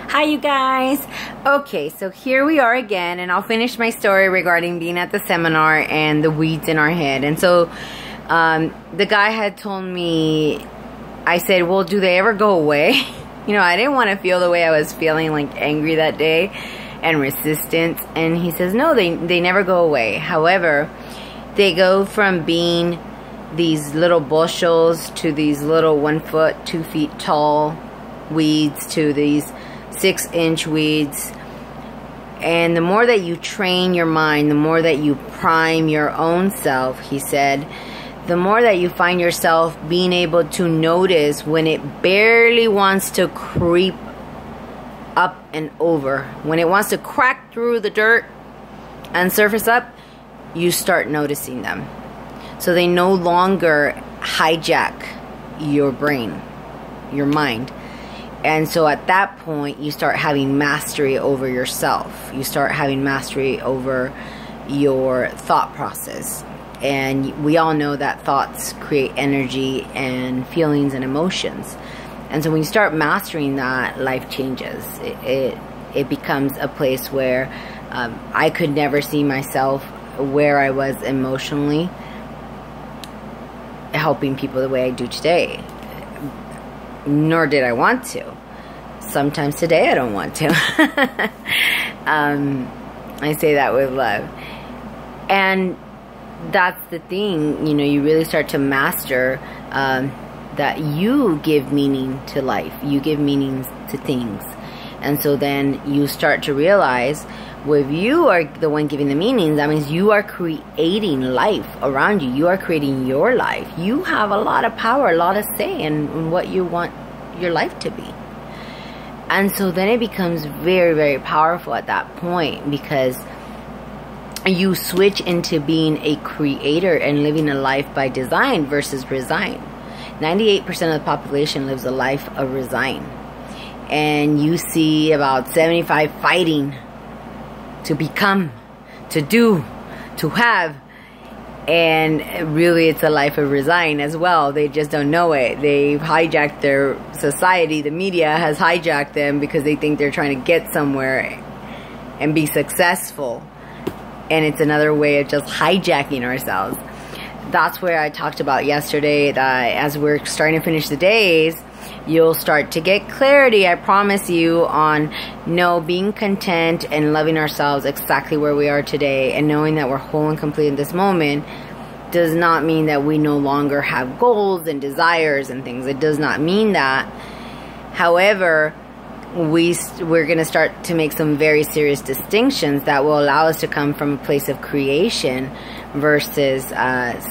Hi you guys. Okay, so here we are again, and I'll finish my story regarding being at the seminar and the weeds in our head. And so the guy had told me, I said, well, do they ever go away? You know, I didn't want to feel the way I was feeling, like angry that day and resistance. And he says, no, they never go away. However, they go from being these little bushels to these little 1 foot, 2 feet tall weeds to these 6-inch weeds. And the more that you train your mind, the more that you prime your own self, he said, the more that you find yourself being able to notice when it barely wants to creep up and over. When it wants to crack through the dirt and surface up, you start noticing them. So they no longer hijack your brain, your mind. And so at that point, you start having mastery over yourself. You start having mastery over your thought process. And we all know that thoughts create energy and feelings and emotions. And so when you start mastering that, life changes. It becomes a place where I could never see myself where I was emotionally helping people the way I do today. Nor did I want to. Sometimes today I don't want to. I say that with love. And that's the thing, you know, you really start to master that you give meaning to life. You give meaning to things. And so then you start to realize, well, if you are the one giving the meanings, that means you are creating life around you. You are creating your life. You have a lot of power, a lot of say in what you want your life to be. And so then it becomes very, very powerful at that point, because you switch into being a creator and living a life by design versus resign. 98% of the population lives a life of resign. And you see about 75 fighting to become, to do, to have. And really it's a life of resign as well. They just don't know it. They've hijacked their society. The media has hijacked them because they think they're trying to get somewhere and be successful. And it's another way of just hijacking ourselves. That's where I talked about yesterday that as we're starting to finish the days, you'll start to get clarity, I promise you, on being content and loving ourselves exactly where we are today, and knowing that we're whole and complete in this moment does not mean that we no longer have goals and desires and things. It does not mean that. However, we're going to start to make some very serious distinctions that will allow us to come from a place of creation versus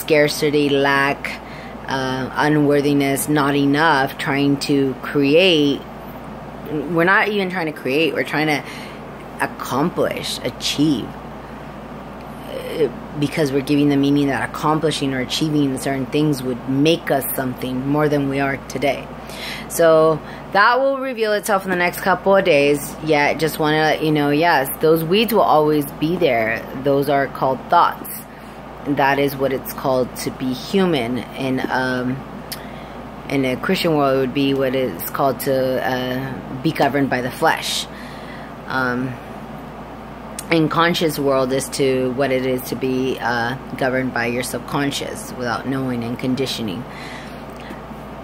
scarcity, lack, unworthiness, not enough, trying to create. We're not even trying to create, we're trying to accomplish, achieve, because we're giving the meaning that accomplishing or achieving certain things would make us something more than we are today. So that will reveal itself in the next couple of days. Yeah, just want to let you know, yes, those weeds will always be there. Those are called thoughts. That is what it's called to be human. In a Christian world, it would be what it's called to be governed by the flesh. In conscious world is to what it is to be governed by your subconscious without knowing and conditioning.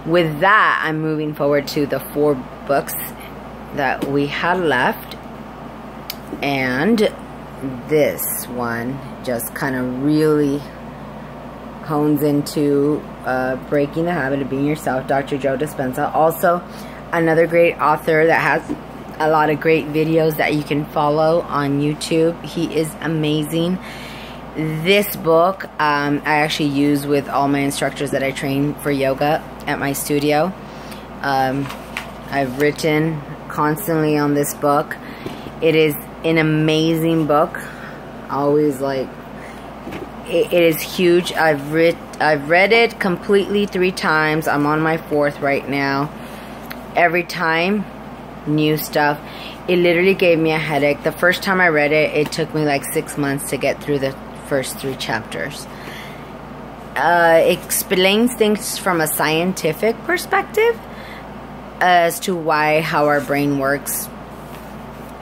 With that, I'm moving forward to the 4 books that we had left. And this one just kind of really hones into breaking the habit of being yourself, Dr. Joe Dispenza. Also, another great author that has a lot of great videos that you can follow on YouTube. He is amazing. This book I actually use with all my instructors that I train for yoga at my studio. I've written constantly on this book. It is an amazing book. Always like, it is huge. I've read it completely 3 times. I'm on my 4th right now. Every time, new stuff. It literally gave me a headache. The first time I read it, it took me like 6 months to get through the first 3 chapters. Explains things from a scientific perspective as to how our brain works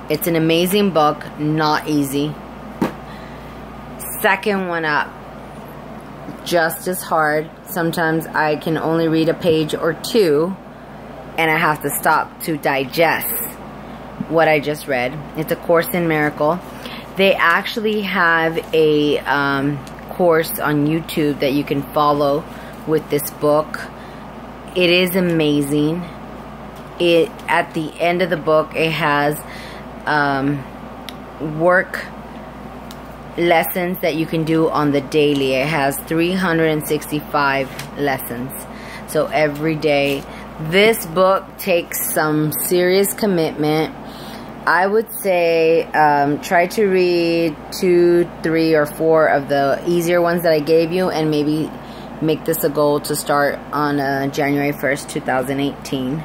It's an amazing book, not easy. Second one up, just as hard. Sometimes I can only read a page or two, and I have to stop to digest what I just read. It's A Course in Miracle. They actually have a course on YouTube that you can follow with this book. It is amazing. At the end of the book, it has work lessons that you can do on the daily. It has 365 lessons. So every day. This book takes some serious commitment. I would say try to read 2, 3, or 4 of the easier ones that I gave you, and maybe make this a goal to start on January 1st, 2018.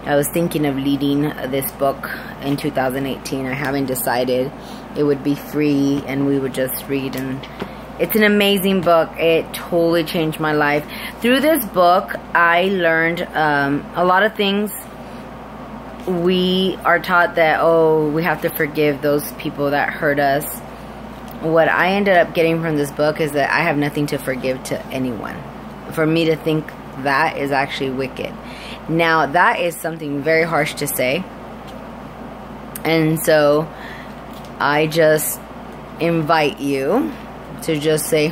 I was thinking of leading this book in 2018. I haven't decided. It would be free and we would just read, and it's an amazing book. It totally changed my life. Through this book, I learned a lot of things. We are taught that, oh, we have to forgive those people that hurt us. What I ended up getting from this book is that I have nothing to forgive to anyone. For me to think that is actually wicked. Now, that is something very harsh to say. And so, I just invite you to just say,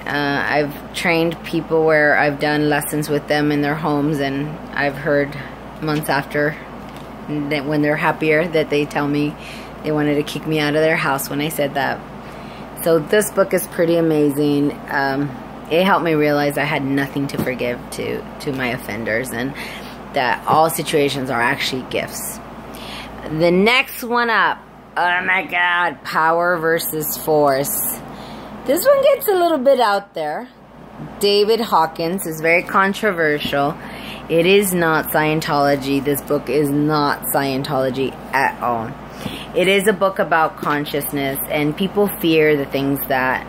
I've trained people where I've done lessons with them in their homes, and I've heard months after that when they're happier that they tell me they wanted to kick me out of their house when I said that. So this book is pretty amazing. It helped me realize I had nothing to forgive to my offenders, and that all situations are actually gifts. The next one up, oh my God, Power versus Force. This one gets a little bit out there. David Hawkins is very controversial. It is not Scientology. This book is not Scientology at all. It is a book about consciousness, and people fear the things that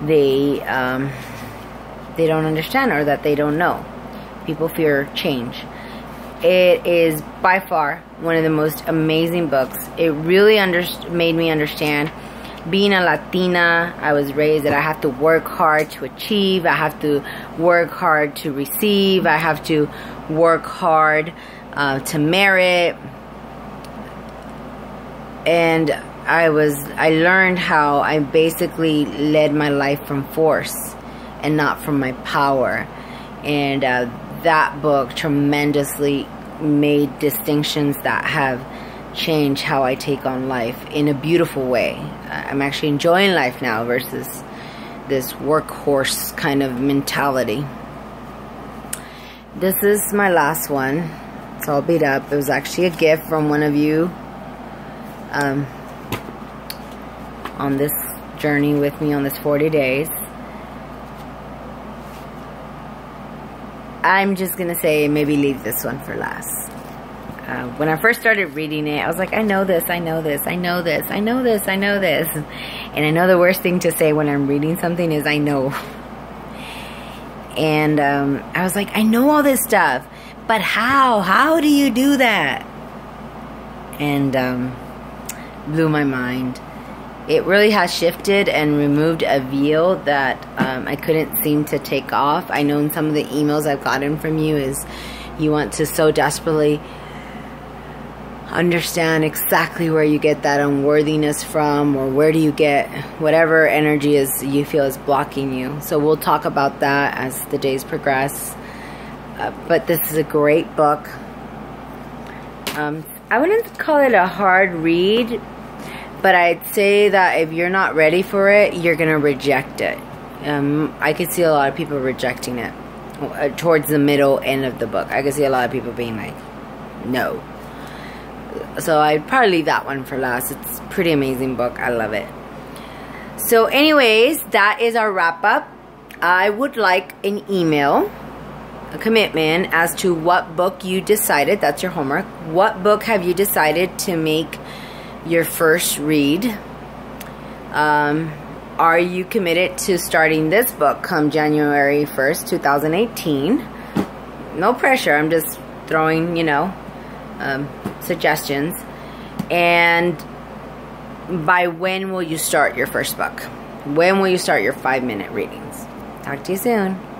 they don't understand or that they don't know. People fear change. It is by far one of the most amazing books. It really made me understand. Being a Latina, I was raised that I have to work hard to achieve. I have to work hard to receive. I have to work hard to merit. And I learned how I basically led my life from force and not from my power. And that book tremendously made distinctions that have changed how I take on life in a beautiful way. I'm actually enjoying life now versus this workhorse kind of mentality. This is my last one. It's all beat up. It was actually a gift from one of you on this journey with me on this 40 days. I'm just gonna say maybe leave this one for last. When I first started reading it, I was like, I know this, I know this, I know this, I know this, I know this. And I know the worst thing to say when I'm reading something is I know. And I was like, I know all this stuff, but how? How do you do that? And blew my mind. It really has shifted and removed a veil that I couldn't seem to take off. I know in some of the emails I've gotten from you is you want to so desperately understand exactly where you get that unworthiness from, or where do you get whatever energy is you feel is blocking you. So we'll talk about that as the days progress. But this is a great book. I wouldn't call it a hard read, but I'd say that if you're not ready for it, you're going to reject it. I could see a lot of people rejecting it towards the middle end of the book. I could see a lot of people being like, no. So I'd probably leave that one for last. It's a pretty amazing book. I love it. So anyways, that is our wrap up. I would like an email, a commitment as to what book you decided. That's your homework. What book have you decided to make your first read? Are you committed to starting this book come January 1st, 2018? No pressure. I'm just throwing, you know, suggestions. And by when will you start your first book? When will you start your 5-minute readings? Talk to you soon.